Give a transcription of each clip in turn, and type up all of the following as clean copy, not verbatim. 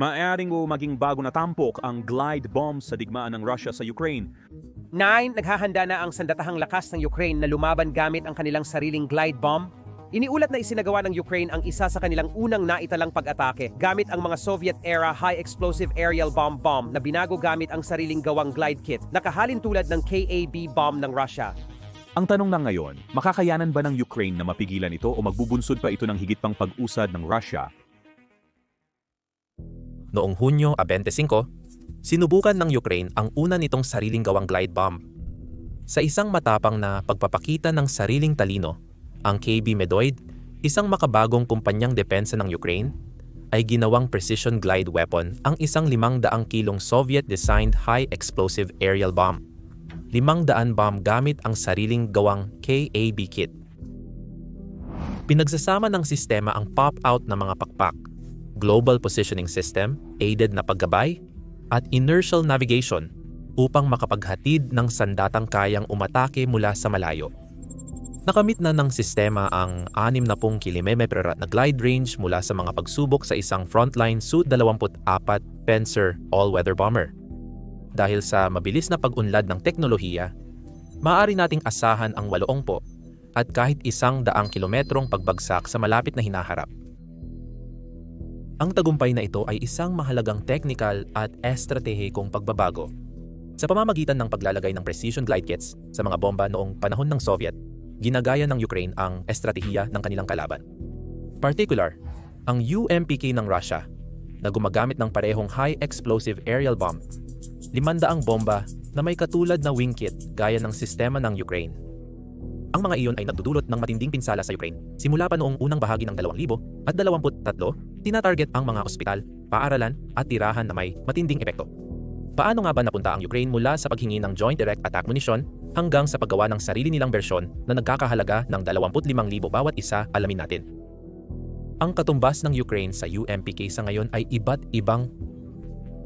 Maaaring maging bago na tampok ang glide bomb sa digmaan ng Russia sa Ukraine. 9. Naghahanda na ang sandatahang lakas ng Ukraine na lumaban gamit ang kanilang sariling glide bomb. Iniulat na isinagawa ng Ukraine ang isa sa kanilang unang naitalang pag-atake gamit ang mga Soviet-era high-explosive aerial bomb na binago gamit ang sariling gawang glide kit na kahalin tulad ng KAB bomb ng Russia. Ang tanong na ngayon, makakayanan ba ng Ukraine na mapigilan ito o magbubunsod pa ito ng higit pang pag-usad ng Russia? Noong Hunyo 25, sinubukan ng Ukraine ang una nitong sariling gawang glide bomb. Sa isang matapang na pagpapakita ng sariling talino, ang KB Medoid, isang makabagong kumpanyang depensa ng Ukraine, ay ginawang precision glide weapon ang isang 500 kilong Soviet-designed high-explosive aerial bomb. 500 bomb gamit ang sariling gawang KAB kit. Pinagsasama ng sistema ang pop-out na mga pakpak, global positioning system, aided na paggabay, at inertial navigation upang makapaghatid ng sandatang kayang umatake mula sa malayo. Nakamit na ng sistema ang 60 km na glide range mula sa mga pagsubok sa isang frontline Su-24 Panzer all-weather bomber. Dahil sa mabilis na pag-unlad ng teknolohiya, maaari nating asahan ang 80 at kahit 100 kilometrong pagbagsak sa malapit na hinaharap. Ang tagumpay na ito ay isang mahalagang technical at estratehikong pagbabago sa pamamagitan ng paglalagay ng precision glide kits sa mga bomba noong panahon ng Soviet. Ginagaya ng Ukraine ang estratehiya ng kanilang kalaban. Particular, ang UMPK ng Russia na gumagamit ng parehong high-explosive aerial bomb, 500 bomba na may katulad na wing kit gaya ng sistema ng Ukraine. Ang mga iyon ay nagdudulot ng matinding pinsala sa Ukraine. Simula pa noong unang bahagi ng 2023, tinatarget ang mga ospital, paaralan at tirahan na may matinding epekto. Paano nga ba napunta ang Ukraine mula sa paghingi ng Joint Direct Attack Munition hanggang sa paggawa ng sarili nilang bersyon na nagkakahalaga ng 25,000 bawat isa, alamin natin. Ang katumbas ng Ukraine sa UMPK sa ngayon ay iba't ibang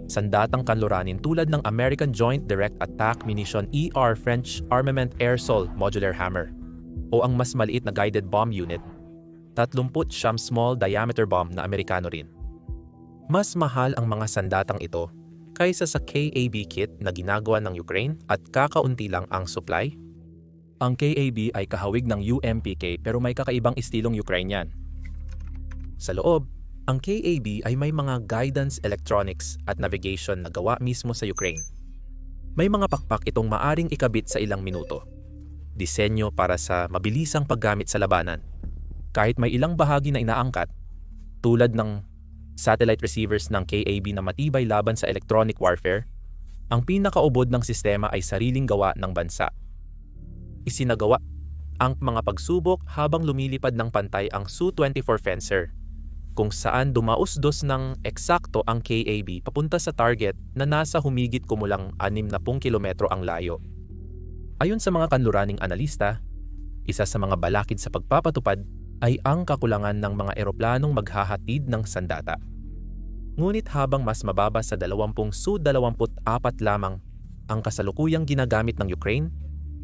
sandatang kanluranin tulad ng American Joint Direct Attack Munition ER French Armament Air-Sol Modular Hammer o ang mas maliit na guided bomb unit, 30 small diameter bomb na Amerikano rin. Mas mahal ang mga sandatang ito kaysa sa KAB kit na ginagawa ng Ukraine at kakaunti lang ang supply. Ang KAB ay kahawig ng UMPK pero may kakaibang estilong Ukrainian. Sa loob, ang KAB ay may mga guidance electronics at navigation na gawa mismo sa Ukraine. May mga pakpak itong maaring ikabit sa ilang minuto. Disenyo para sa mabilisang paggamit sa labanan. Kahit may ilang bahagi na inaangkat, tulad ng satellite receivers ng KAB na matibay laban sa electronic warfare, ang pinakaubod ng sistema ay sariling gawa ng bansa. Isinagawa ang mga pagsubok habang lumilipad ng pantay ang Su-24 Fencer, kung saan dumausdos ng eksakto ang KAB papunta sa target na nasa humigit kumulang 60 kilometro ang layo. Ayon sa mga kanluraning analista, isa sa mga balakid sa pagpapatupad ay ang kakulangan ng mga eroplanong maghahatid ng sandata. Ngunit habang mas mababa sa 20 Su-24 lamang ang kasalukuyang ginagamit ng Ukraine,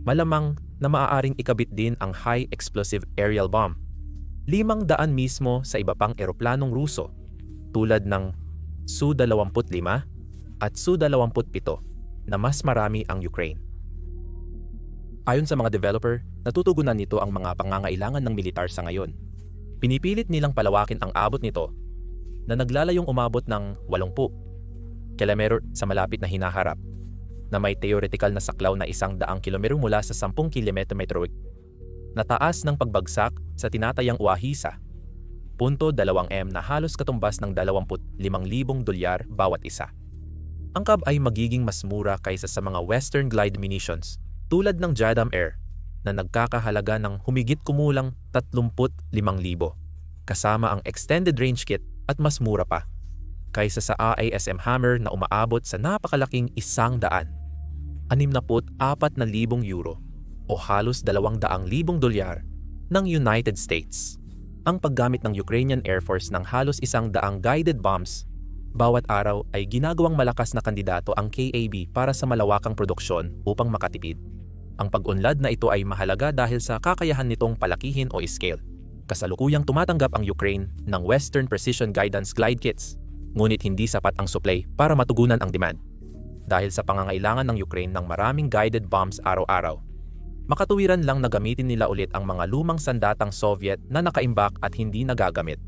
malamang na maaaring ikabit din ang high-explosive aerial bomb. 500 mismo sa iba pang eroplanong Ruso, tulad ng Su-25 at Su-27 na mas marami ang Ukraine. Ayon sa mga developer, natutugunan nito ang mga pangangailangan ng militar sa ngayon. Pinipilit nilang palawakin ang abot nito na naglalayong umabot ng 80 kilometro sa malapit na hinaharap, na may theoretical na saklaw na 100 kilometro mula sa 10 km na taas ng pagbagsak sa tinatayang Uahisa, .2 m na halos katumbas ng $25,000 bawat isa. Ang CAB ay magiging mas mura kaysa sa mga Western glide munitions tulad ng JADAM Air na nagkakahalaga ng humigit kumulang 35,000 kasama ang extended range kit at mas mura pa kaysa sa AISM Hammer na umaabot sa napakalaking €164,000 o halos $200,000 ng United States. Ang paggamit ng Ukrainian Air Force ng halos 100 guided bombs bawat araw ay ginagawang malakas na kandidato ang KAB para sa malawakang produksyon upang makatipid. Ang pag-unlad na ito ay mahalaga dahil sa kakayahan nitong palakihin o scale. Kasalukuyang tumatanggap ang Ukraine ng Western Precision Guidance Glide Kits ngunit hindi sapat ang supply para matugunan ang demand. Dahil sa pangangailangan ng Ukraine ng maraming guided bombs araw-araw, makatuwiran lang na gamitin nila ulit ang mga lumang sandatang Soviet na nakaimbak at hindi nagagamit.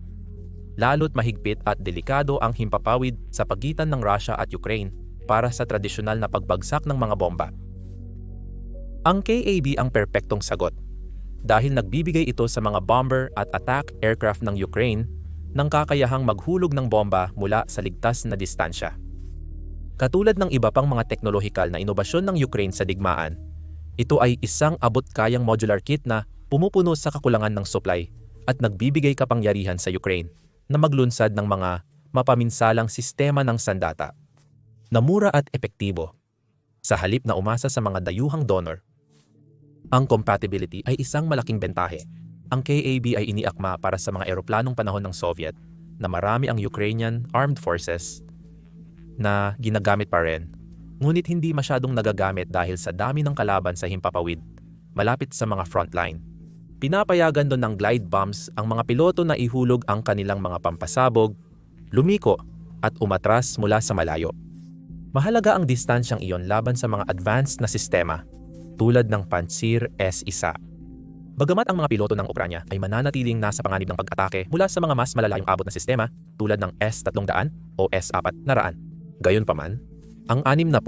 Lalo't mahigpit at delikado ang himpapawid sa pagitan ng Russia at Ukraine para sa tradisyonal na pagbagsak ng mga bomba. Ang KAB ang perpektong sagot dahil nagbibigay ito sa mga bomber at attack aircraft ng Ukraine ng kakayahang maghulog ng bomba mula sa ligtas na distansya. Katulad ng iba pang mga teknolohikal na inobasyon ng Ukraine sa digmaan, ito ay isang abot-kayang modular kit na pumupuno sa kakulangan ng supply at nagbibigay kapangyarihan sa Ukraine na maglunsad ng mga mapaminsalang sistema ng sandata na mura at epektibo. Sa halip na umasa sa mga dayuhang donor, ang compatibility ay isang malaking bentahe. Ang KAB ay iniakma para sa mga eroplanong panahon ng Soviet na marami ang Ukrainian Armed Forces na ginagamit pa rin, ngunit hindi masyadong nagagamit dahil sa dami ng kalaban sa himpapawid malapit sa mga frontline. Pinapayagan doon ng glide bombs ang mga piloto na ihulog ang kanilang mga pampasabog, lumiko at umatras mula sa malayo. Mahalaga ang distansyang iyon laban sa mga advanced na sistema tulad ng Pantsir S-1. Bagamat ang mga piloto ng Ukranya ay mananatiling nasa panganib ng pag-atake mula sa mga mas malalayong abot na sistema tulad ng S-300 o S-400. Gayunpaman, ang 60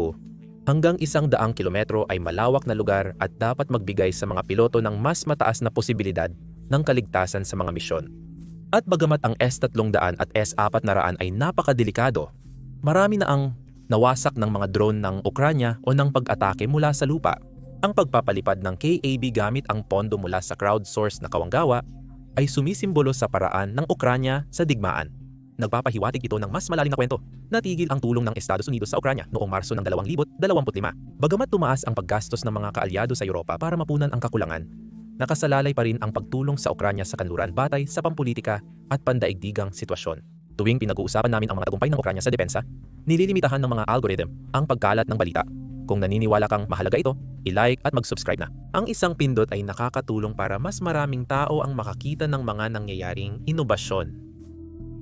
hanggang 100 kilometro ay malawak na lugar at dapat magbigay sa mga piloto ng mas mataas na posibilidad ng kaligtasan sa mga misyon. At bagamat ang S-300 at S-400 ay napakadelikado, marami na ang nawasak ng mga drone ng Ukranya o ng pag-atake mula sa lupa. Ang pagpapalipad ng KAB gamit ang pondo mula sa crowdsourced na kawanggawa ay sumisimbolo sa paraan ng Ukranya sa digmaan. Nagpapahiwatig ito ng mas malalim na kwento. Natigil ang tulong ng Estados Unidos sa Ukranya noong Marso ng 2025. Bagamat tumaas ang paggastos ng mga kaalyado sa Europa para mapunan ang kakulangan, nakasalalay pa rin ang pagtulong sa Ukranya sa kanluran batay sa pampulitika at pandaigdigang sitwasyon. Tuwing pinag-uusapan namin ang mga tagumpay ng Ukranya sa depensa, nililimitahan ng mga algorithm ang pagkalat ng balita. Kung naniniwala kang mahalaga ito, i-like at mag-subscribe na. Ang isang pindot ay nakakatulong para mas maraming tao ang makakita ng mga nangyayaring inobasyon.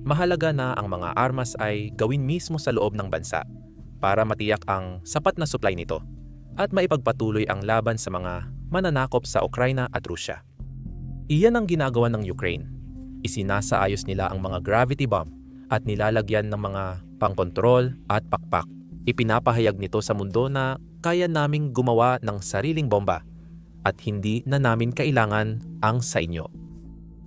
Mahalaga na ang mga armas ay gawin mismo sa loob ng bansa para matiyak ang sapat na supply nito at maipagpatuloy ang laban sa mga mananakop sa Ukraina at Rusya. Iyan ang ginagawa ng Ukraine. Isinasaayos nila ang mga gravity bomb at nilalagyan ng mga pangkontrol at pakpak. Ipinapahayag nito sa mundo na kaya naming gumawa ng sariling bomba at hindi na namin kailangan ang sa inyo.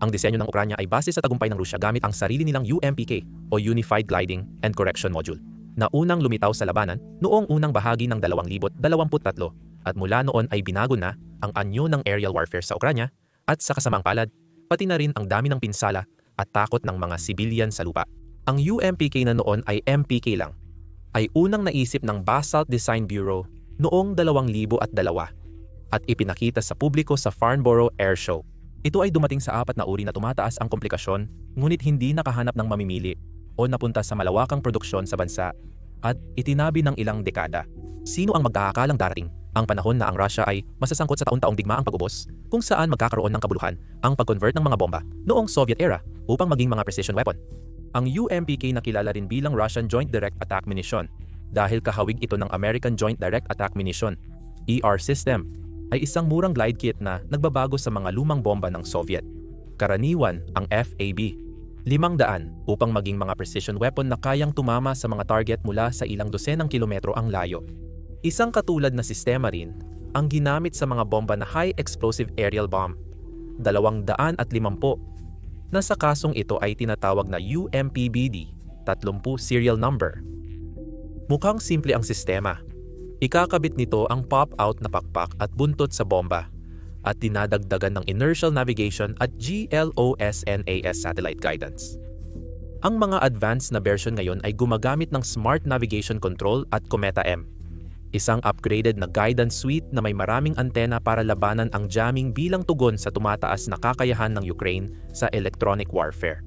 Ang disenyo ng Ukranya ay base sa tagumpay ng Rusya gamit ang sarili nilang UMPK o Unified Gliding and Correction Module na unang lumitaw sa labanan noong unang bahagi ng 2023 at mula noon ay binago na ang anyo ng aerial warfare sa Ukranya at sa kasamang palad, pati na rin ang dami ng pinsala at takot ng mga sibilyan sa lupa. Ang UMPK na noon ay MPK lang, ay unang naisip ng Basalt Design Bureau noong 2002 at ipinakita sa publiko sa Farnborough Air Show. Ito ay dumating sa 4 na uri na tumataas ang komplikasyon ngunit hindi nakahanap ng mamimili o napunta sa malawakang produksyon sa bansa at itinabi ng ilang dekada. Sino ang magkakakalang darating? Ang panahon na ang Russia ay masasangkot sa taon-taong digmaang pag-ubos kung saan magkakaroon ng kabuluhan ang pag-convert ng mga bomba noong Soviet era upang maging mga precision weapon. Ang UMPK na kilala rin bilang Russian Joint Direct Attack Munition dahil kahawig ito ng American Joint Direct Attack Munition ER system ay isang murang glide kit na nagbabago sa mga lumang bomba ng Soviet. Karaniwan ang FAB 500 upang maging mga precision weapon na kayang tumama sa mga target mula sa ilang dosenang kilometro ang layo. Isang katulad na sistema rin ang ginamit sa mga bomba na high explosive aerial bomb 250 na sa kasong ito ay tinatawag na UMPBD 30 serial number. Mukhang simple ang sistema. Ikakabit nito ang pop-out na pakpak at buntot sa bomba at dinadagdagan ng inertial navigation at GLOSNAS satellite guidance. Ang mga advanced na version ngayon ay gumagamit ng Smart Navigation Control at Cometa M, isang upgraded na guidance suite na may maraming antena para labanan ang jamming bilang tugon sa tumataas na kakayahan ng Ukraine sa electronic warfare.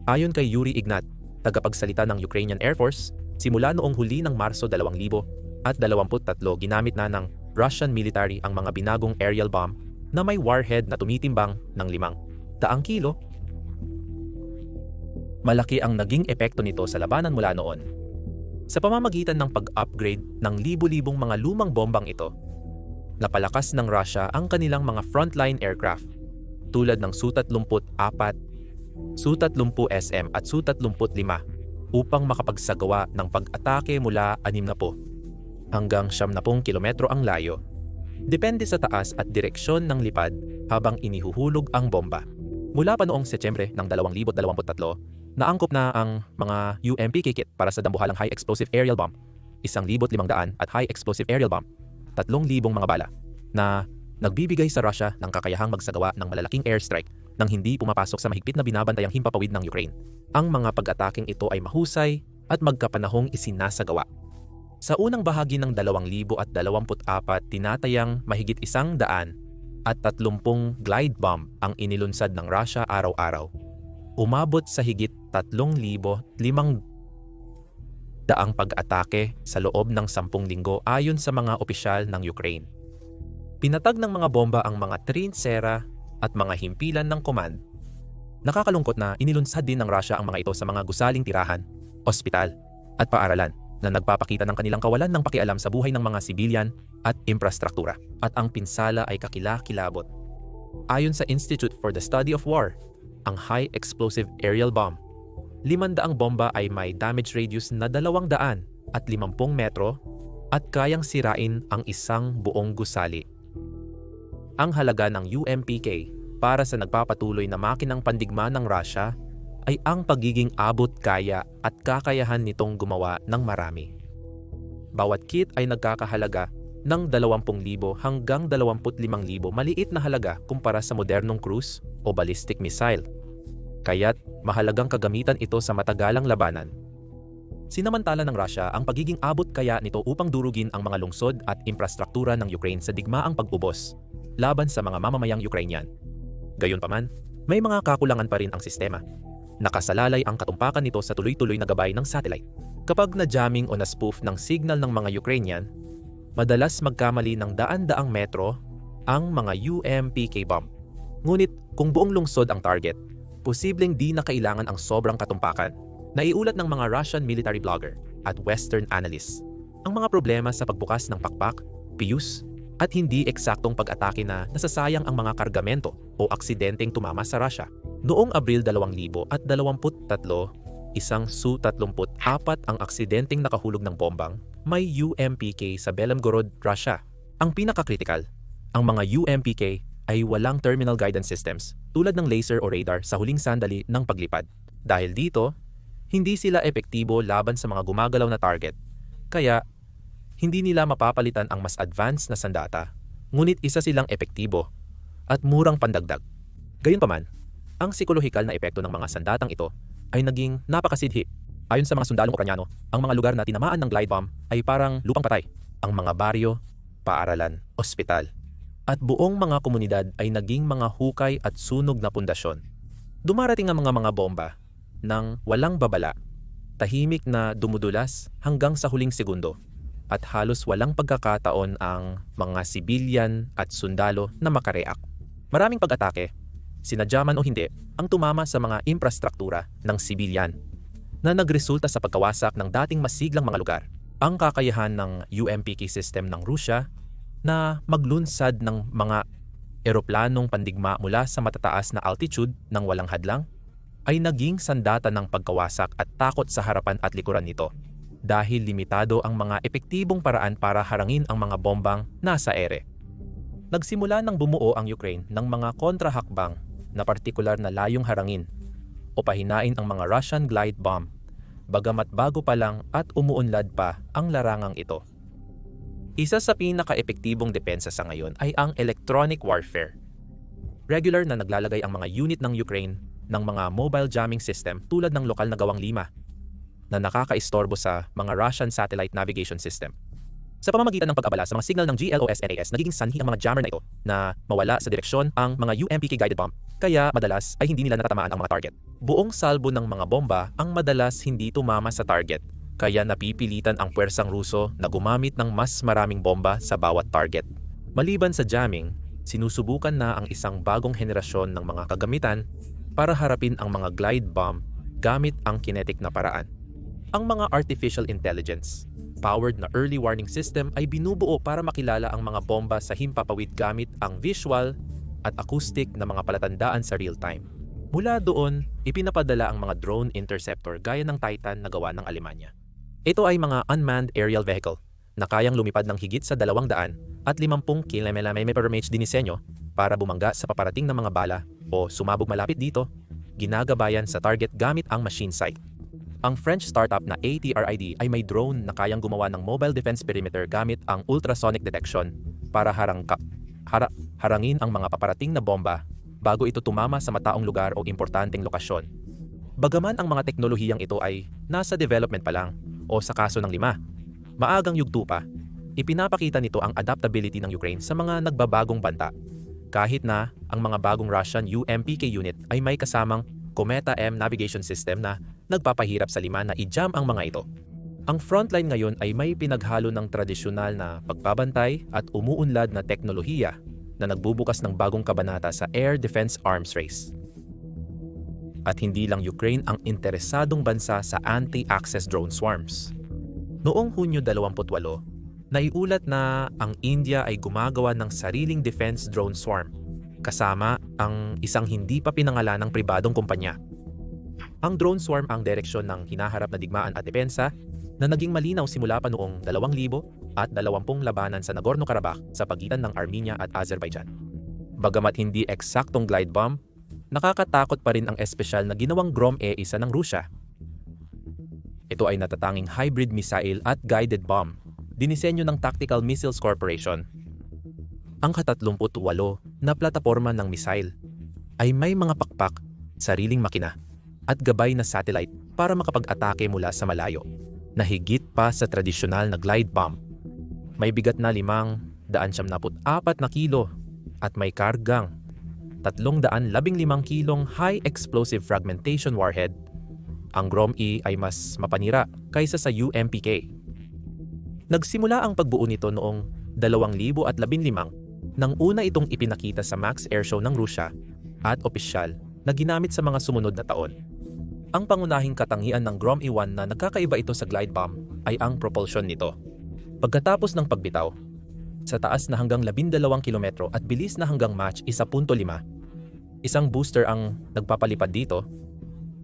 Ayon kay Yuri Ignat, tagapagsalita ng Ukrainian Air Force, simula noong huli ng Marso 2023 ginamit na ng Russian military ang mga binagong aerial bomb na may warhead na tumitimbang ng 500 kilo Malaki ang naging epekto nito sa labanan mula noon. Sa pamamagitan ng pag-upgrade ng libu-libong mga lumang bombang ito, napalakas ng Russia ang kanilang mga frontline aircraft tulad ng Su-34, Su-30SM at Su-35 upang makapagsagawa ng pag-atake mula 60 hanggang 70 kilometro ang layo. Depende sa taas at direksyon ng lipad habang inihuhulog ang bomba. Mula pa noong Setyembre ng 2023, naangkop na ang mga UMPK kit para sa dambuhalang High Explosive Aerial Bomb, 1,500 at High Explosive Aerial Bomb, 3,000 mga bala, na nagbibigay sa Russia ng kakayahang magsagawa ng malalaking airstrike nang hindi pumapasok sa mahigpit na binabantayang himpapawid ng Ukraine. Ang mga pag-ataking ito ay mahusay at magkapanahong isinasagawa. Sa unang bahagi ng 2024, tinatayang mahigit 130 glide bomb ang inilunsad ng Russia araw-araw. Umabot sa higit 3,500 pag-atake sa loob ng 10 linggo ayon sa mga opisyal ng Ukraine. Pinatag ng mga bomba ang mga trinsera at mga himpilan ng command. Nakakalungkot na inilunsad din ng Russia ang mga ito sa mga gusaling tirahan, ospital at paaralan na nagpapakita ng kanilang kawalan ng pakialam sa buhay ng mga sibilyan at infrastruktura. At ang pinsala ay kakilakilabot. Ayon sa Institute for the Study of War, ang High Explosive Aerial Bomb, 500 bomba ay may damage radius na 250 metro at kayang sirain ang isang buong gusali. Ang halaga ng UMPK para sa nagpapatuloy na makinang pandigma ng Russia ay ang pagiging abot-kaya at kakayahan nitong gumawa ng marami. Bawat kit ay nagkakahalaga ng 20,000 hanggang 25,000, maliit na halaga kumpara sa modernong cruise o ballistic missile. Kaya't mahalagang kagamitan ito sa matagalang labanan. Sinamantala ng Russia ang pagiging abot-kaya nito upang durugin ang mga lungsod at infrastruktura ng Ukraine sa digmaang pag-ubos laban sa mga mamamayang Ukrainian. Gayunpaman, may mga kakulangan pa rin ang sistema. Nakasalalay ang katumpakan nito sa tuloy-tuloy na gabay ng satellite. Kapag na-jamming o na-spoof ng signal ng mga Ukrainian, madalas magkamali ng daan-daang metro ang mga UMPK bomb. Ngunit kung buong lungsod ang target, posibleng di na kailangan ang sobrang katumpakan. Naiulat ng mga Russian military blogger at Western analysts ang mga problema sa pagbukas ng pakpak, fuse, at hindi eksaktong pag-atake na nasasayang ang mga kargamento o aksidenteng tumama sa Russia. Noong Abril 2023, isang Su-34 ang aksidenteng nakahulog ng bombang may UMPK sa Belgorod, Russia. Ang pinaka-critical, ang mga UMPK ay walang terminal guidance systems tulad ng laser o radar sa huling sandali ng paglipad. Dahil dito, hindi sila epektibo laban sa mga gumagalaw na target. Kaya, hindi nila mapapalitan ang mas advanced na sandata, ngunit isa silang epektibo at murang pandagdag. Gayunpaman, ang psikolohikal na epekto ng mga sandatang ito ay naging napakasidhi. Ayon sa mga sundalong Ukrainyano, ang mga lugar na tinamaan ng glide bomb ay parang lupang patay. Ang mga baryo, paaralan, ospital, at buong mga komunidad ay naging mga hukay at sunog na pundasyon. Dumarating ang mga bomba ng walang babala, tahimik na dumudulas hanggang sa huling segundo, at halos walang pagkakataon ang mga sibilyan at sundalo na makareact. Maraming pag-atake, sinadyaman o hindi, ang tumama sa mga infrastruktura ng sibilyan na nagresulta sa pagkawasak ng dating masiglang mga lugar. Ang kakayahan ng UMPK system ng Russia na maglunsad ng mga eroplanong pandigma mula sa matataas na altitude ng walang hadlang ay naging sandata ng pagkawasak at takot sa harapan at likuran nito dahil limitado ang mga epektibong paraan para harangin ang mga bombang nasa ere. Nagsimula ng bumuo ang Ukraine ng mga kontrahakbang na partikular na layong harangin o pahinain ang mga Russian glide bomb, bagamat bago pa lang at umuunlad pa ang larangang ito. Isa sa pinaka-epektibong depensa sa ngayon ay ang electronic warfare. Regular na naglalagay ang mga unit ng Ukraine ng mga mobile jamming system tulad ng lokal na gawang Lima na nakakaistorbo sa mga Russian satellite navigation system. Sa pamamagitan ng pag-abala sa mga signal ng GLOS-NAS, nagiging sanhi ang mga jammer na ito na mawala sa direksyon ang mga UMPK guided bomb, kaya madalas ay hindi nila natatamaan ang mga target. Buong salbo ng mga bomba ang madalas hindi tumama sa target, kaya napipilitan ang puwersang Ruso na gumamit ng mas maraming bomba sa bawat target. Maliban sa jamming, sinusubukan na ang isang bagong henerasyon ng mga kagamitan para harapin ang mga glide bomb gamit ang kinetic na paraan. Ang mga artificial intelligence powered na early warning system ay binubuo para makilala ang mga bomba sa himpapawid gamit ang visual at acoustic na mga palatandaan sa real time. Mula doon, ipinapadala ang mga drone interceptor gaya ng Titan na gawa ng Alemanya. Ito ay mga unmanned aerial vehicle na kayang lumipad ng higit sa 250 km/h dinisenyo para bumangga sa paparating na mga bala o sumabog malapit dito, ginagabayan sa target gamit ang machine sight. Ang French startup na ATRID ay may drone na kayang gumawa ng mobile defense perimeter gamit ang ultrasonic detection para harangin ang mga paparating na bomba bago ito tumama sa mataong lugar o importanteng lokasyon. Bagaman ang mga teknolohiyang ito ay nasa development pa lang o sa kaso ng 5, maagang yugto pa, ipinapakita nito ang adaptability ng Ukraine sa mga nagbabagong banta. Kahit na ang mga bagong Russian UMPK unit ay may kasamang Cometa M navigation system na nagpapahirap sa 5 na i-jam ang mga ito. Ang frontline ngayon ay may pinaghalo ng tradisyonal na pagbabantay at umuunlad na teknolohiya na nagbubukas ng bagong kabanata sa air defense arms race. At hindi lang Ukraine ang interesadong bansa sa anti-access drone swarms. Noong Hunyo 28, naiulat na ang India ay gumagawa ng sariling defense drone swarm, kasama ang isang hindi pa pinangalanang pribadong kumpanya. Ang drone swarm ang direksyon ng hinaharap na digmaan at depensa na naging malinaw simula pa noong 2020 labanan sa Nagorno-Karabakh sa pagitan ng Armenia at Azerbaijan. Bagamat hindi eksaktong glide bomb, nakakatakot pa rin ang espesyal na ginawang Grom-E-1 ng Rusya. Ito ay natatanging hybrid missile at guided bomb, dinisenyo ng Tactical Missiles Corporation. Ang ka-38 na plataporma ng missile ay may mga pakpak, sariling makina, at gabay na satellite para makapag-atake mula sa malayo, na higit pa sa tradisyonal na glide bomb. May bigat na 574 na kilo at may kargang 315 kilong high explosive fragmentation warhead. Ang Grom-E ay mas mapanira kaysa sa UMPK. Nagsimula ang pagbuo nito noong 2015 nang una itong ipinakita sa Max Air Show ng Rusya at opisyal na ginamit sa mga sumunod na taon. Ang pangunahing katangian ng Grom-E-1 na nagkakaiba ito sa glide bomb ay ang propulsion nito. Pagkatapos ng pagbitaw, sa taas na hanggang 12 kilometro at bilis na hanggang Mach 1.5, isang booster ang nagpapalipad dito,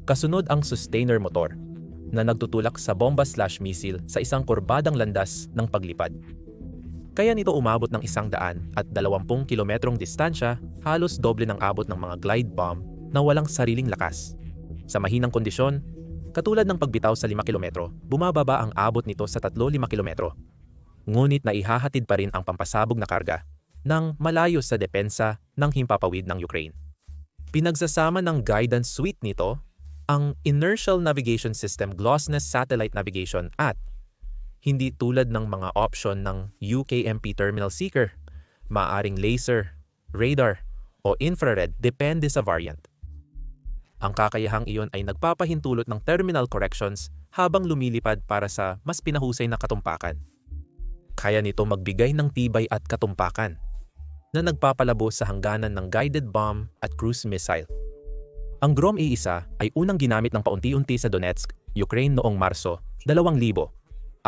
kasunod ang sustainer motor na nagtutulak sa bomba/missile sa isang kurbadang landas ng paglipad. Kaya nito umabot ng 120 kilometrong distansya, halos doble ng abot ng mga glide bomb na walang sariling lakas. Sa mahinang kondisyon, katulad ng pagbitaw sa 5 kilometro, bumababa ang abot nito sa 3-5 kilometro. Ngunit naihahatid pa rin ang pampasabog na karga ng malayo sa depensa ng himpapawid ng Ukraine. Pinagsasama ng guidance suite nito ang Inertial Navigation System Glossless Satellite Navigation at hindi tulad ng mga option ng UKMP Terminal Seeker, maaring laser, radar, o infrared depende sa variant. Ang kakayahang iyon ay nagpapahintulot ng terminal corrections habang lumilipad para sa mas pinahusay na katumpakan. Kaya nito magbigay ng tibay at katumpakan na nagpapalabo sa hangganan ng guided bomb at cruise missile. Ang Grom-E-1 ay unang ginamit ng paunti-unti sa Donetsk, Ukraine noong Marso 2023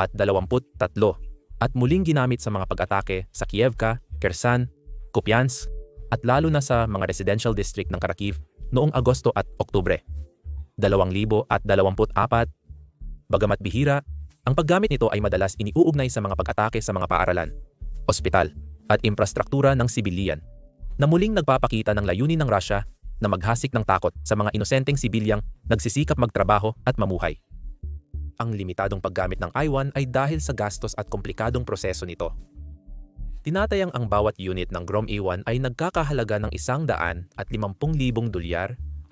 at muling ginamit sa mga pag-atake sa Kievka, Kherson, Kupiansk at lalo na sa mga residential district ng Kharkiv noong Agosto at Oktubre 2024. Bagamat bihira, ang paggamit nito ay madalas iniuugnay sa mga pag-atake sa mga paaralan, ospital, at infrastruktura ng sibilyan, na muling nagpapakita ng layunin ng Russia na maghasik ng takot sa mga inosenteng sibilyang nagsisikap magtrabaho at mamuhay. Ang limitadong paggamit ng I-1 ay dahil sa gastos at komplikadong proseso nito. Tinatayang ang bawat unit ng Grom-E-1 ay nagkakahalaga ng $150,000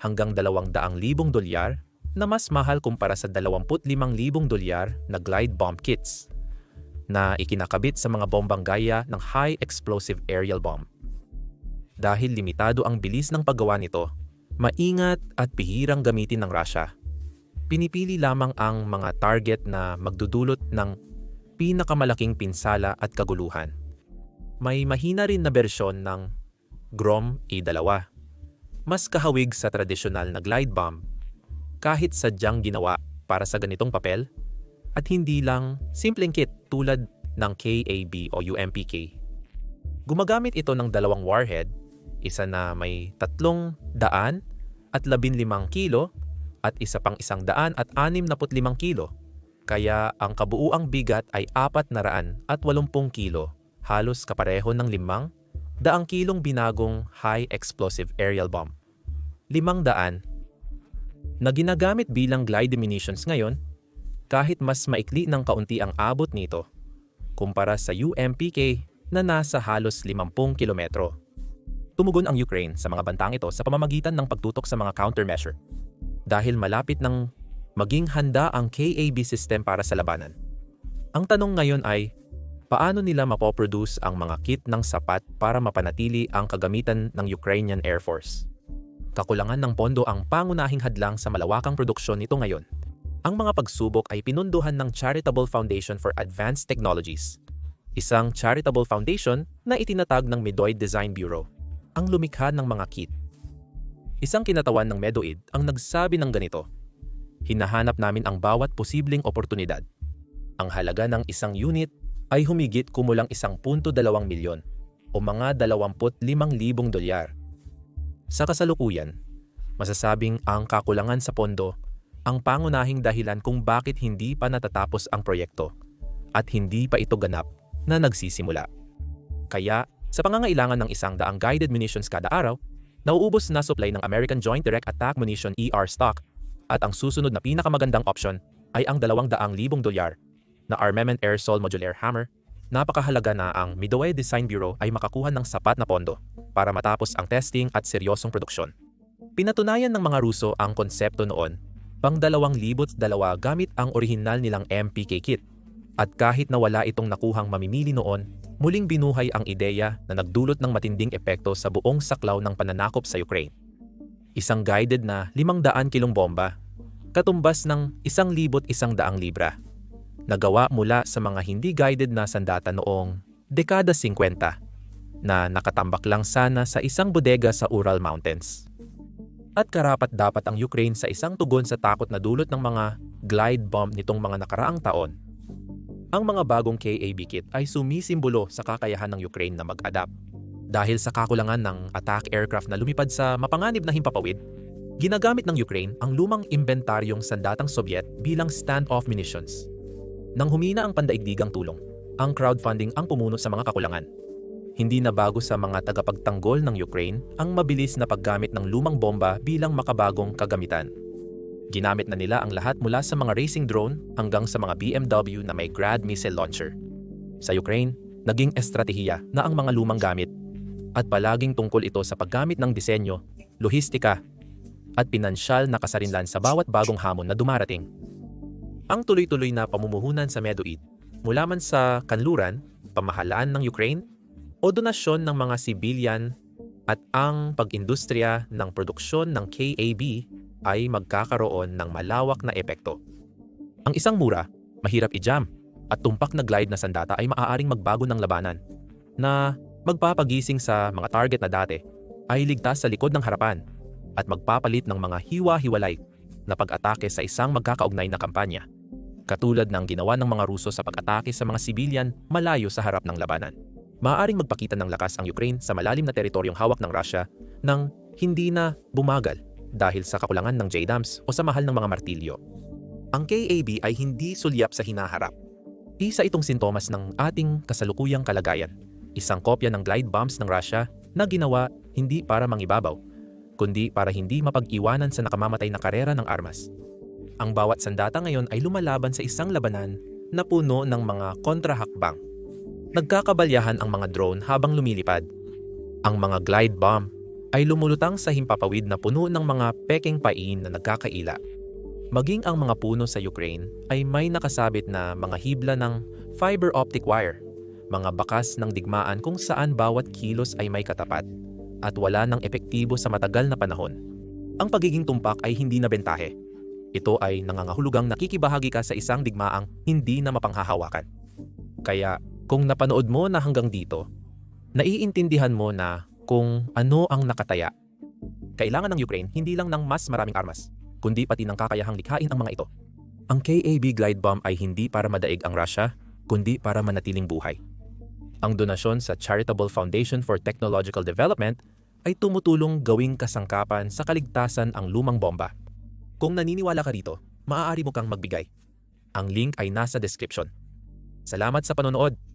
hanggang $200,000 na mas mahal kumpara sa $25,000 na glide bomb kits na ikinakabit sa mga bombang gaya ng high explosive aerial bomb. Dahil limitado ang bilis ng paggawa nito, maingat at bihirang gamitin ng Russia, pinipili lamang ang mga target na magdudulot ng pinakamalaking pinsala at kaguluhan. May mahina rin na bersyon ng Grom-E-2, mas kahawig sa tradisyonal na glide bomb, kahit sadyang ginawa para sa ganitong papel at hindi lang simpleng kit tulad ng KAB o UMPK. Gumagamit ito ng dalawang warhead, isa na may 315 kilo at isa pang 165 kilo. Kaya ang kabuuang bigat ay 480 kilo, halos kapareho ng 500 kilong binagong high explosive aerial bomb. 500 na ginagamit bilang glide munitions ngayon, kahit mas maikli ng kaunti ang abot nito kumpara sa UMPK na nasa halos 50 kilometro. Tumugon ang Ukraine sa mga bantang ito sa pamamagitan ng pagtutok sa mga countermeasure dahil malapit ng maging handa ang KAB system para sa labanan. Ang tanong ngayon ay, paano nila mapoproduce ang mga kit ng sapat para mapanatili ang kagamitan ng Ukrainian Air Force? Kakulangan ng pondo ang pangunahing hadlang sa malawakang produksyon nito ngayon. Ang mga pagsubok ay pinunduhan ng Charitable Foundation for Advanced Technologies, isang charitable foundation na itinatag ng Medoid Design Bureau, ang lumikha ng mga kit. Isang kinatawan ng Medoid ang nagsabi ng ganito, "Hinahanap namin ang bawat posibleng oportunidad. Ang halaga ng isang unit ay humigit kumulang 1.2 milyon o mga 25,000 dolyar. Sa kasalukuyan, masasabing ang kakulangan sa pondo ang pangunahing dahilan kung bakit hindi pa natatapos ang proyekto at hindi pa ito ganap na nagsisimula. Kaya, sa pangangailangan ng 100 guided munitions kada araw, nauubos na supply ng American Joint Direct Attack Munition ER stock at ang susunod na pinakamagandang option ay ang 200,000 dolyar na Armament Air Sol Modular Hammer. Napakahalaga na ang Midway Design Bureau ay makakuha ng sapat na pondo para matapos ang testing at seryosong produksyon. Pinatunayan ng mga Ruso ang konsepto noon pang 2002 gamit ang orihinal nilang MPK kit. At kahit na wala itong nakuhang mamimili noon, muling binuhay ang ideya na nagdulot ng matinding epekto sa buong saklaw ng pananakop sa Ukraine. Isang guided na 500 kilong bomba, katumbas ng 1,100 libra. Nagawa mula sa mga hindi guided na sandata noong dekada 50 na nakatambak lang sana sa isang bodega sa Ural Mountains. At karapat-dapat ang Ukraine sa isang tugon sa takot na dulot ng mga glide bomb nitong mga nakaraang taon. Ang mga bagong KAB kit ay sumisimbolo sa kakayahan ng Ukraine na mag-adapt. Dahil sa kakulangan ng attack aircraft na lumipad sa mapanganib na himpapawid, ginagamit ng Ukraine ang lumang imbentaryong sandatang Soviet bilang stand-off munitions. Nang humina ang pandaigdigang tulong, ang crowdfunding ang pumuno sa mga kakulangan. Hindi na bago sa mga tagapagtanggol ng Ukraine ang mabilis na paggamit ng lumang bomba bilang makabagong kagamitan. Ginamit na nila ang lahat mula sa mga racing drone hanggang sa mga BMW na may Grad missile launcher. Sa Ukraine, naging estratehiya na ang mga lumang gamit at palaging tungkol ito sa paggamit ng disenyo, lohistika at pinansyal na kasarinlan sa bawat bagong hamon na dumarating. Ang tuloy-tuloy na pamumuhunan sa Medoid, mula man sa kanluran, pamahalaan ng Ukraine, o donasyon ng mga sibilyan at ang pag-industriya ng produksyon ng KAB ay magkakaroon ng malawak na epekto. Ang isang mura, mahirap i-jam, at tumpak na glide na sandata ay maaaring magbago ng labanan na magpapagising sa mga target na dati ay ligtas sa likod ng harapan at magpapalit ng mga hiwa-hiwalay na pag-atake sa isang magkakaugnay na kampanya, katulad ng ginawa ng mga Ruso sa pag-atake sa mga sibilyan malayo sa harap ng labanan. Maaaring magpakita ng lakas ang Ukraine sa malalim na teritoryong hawak ng Russia nang hindi na bumagal dahil sa kakulangan ng JDAMs o sa mahal ng mga martilyo. Ang KAB ay hindi sulyap sa hinaharap. Isa itong sintomas ng ating kasalukuyang kalagayan. Isang kopya ng glide bombs ng Russia na ginawa hindi para mangibabaw, kundi para hindi mapag-iwanan sa nakamamatay na karera ng armas. Ang bawat sandata ngayon ay lumalaban sa isang labanan na puno ng mga kontrahakbang. Nagkakabalyahan ang mga drone habang lumilipad. Ang mga glide bomb ay lumulutang sa himpapawid na puno ng mga peking pain na nagkakaila. Maging ang mga puno sa Ukraine ay may nakasabit na mga hibla ng fiber optic wire, mga bakas ng digmaan kung saan bawat kilos ay may katapat at wala ng epektibo sa matagal na panahon. Ang pagiging tumpak ay hindi na bentahe. Ito ay nangangahulugang nakikibahagi ka sa isang digmaang hindi na mapanghahawakan. Kaya kung napanood mo na hanggang dito, naiintindihan mo na kung ano ang nakataya. Kailangan ng Ukraine hindi lang ng mas maraming armas, kundi pati ng kakayahang likhain ang mga ito. Ang KAB glide bomb ay hindi para madaig ang Russia, kundi para manatiling buhay. Ang donasyon sa Charitable Foundation for Technological Development ay tumutulong gawing kasangkapan sa kaligtasan ang lumang bomba. Kung naniniwala ka rito, maaari mo kang magbigay. Ang link ay nasa description. Salamat sa panonood!